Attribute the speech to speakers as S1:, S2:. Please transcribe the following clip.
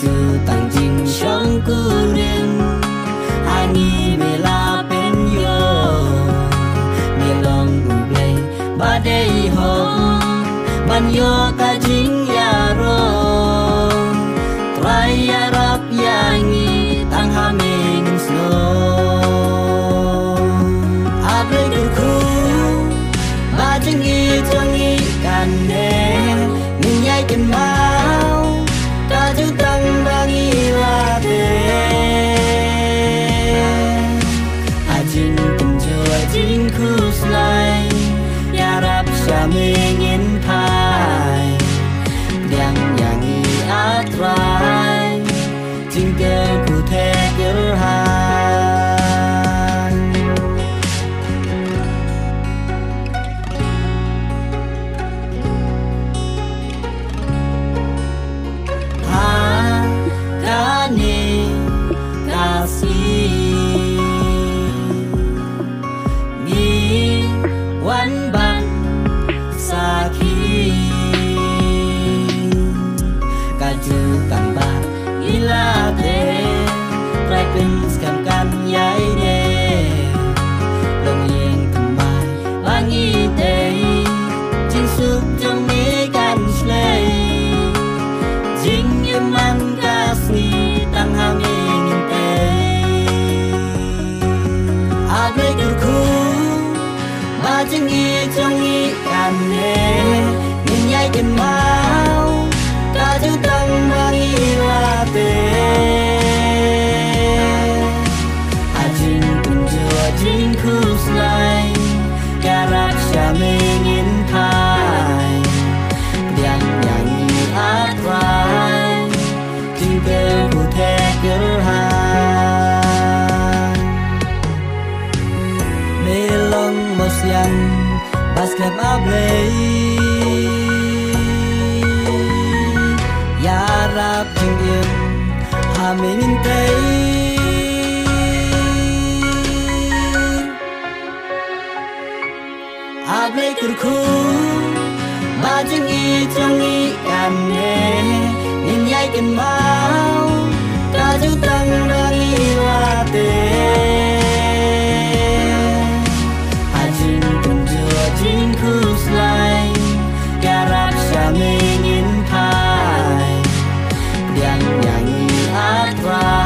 S1: ju tang jing shong kurin hangi me la pen yo me long u play ba day ho ban yo ka jing ya ro try ya rap yangi tang ha ming slow abre dur khu ba jing i chang i kan ne min yai ken mau ta ju tang dang i la de a jing tum jo a jing khu slai ya rap sha ming in pai yang yang i a try jing ke ku the ker han ha ka ni ka si ni wan ban sa khi ka ju tang ba ila de trai pin skam kan yai de long yin tham bai lang i de jin suk jong mi kan slay jing yam man ka sni tang ha mi ngin te a bre dur khu ba jing i jong i kan ne min yai ken mau ta ju tang mang i la te a jing kun ju a jing khu slai ya rap sha ming in pai yang yang i a try jing ke ku the ker han me long mos yang basket ablay ya rap jing im ha min in tay a ble kur khu ba jing i chang i kan ne nin yai ken mau ta ju tang dang i la te a jing kun ju a jing khu slai ya rap sha ming in pai yang yang i a try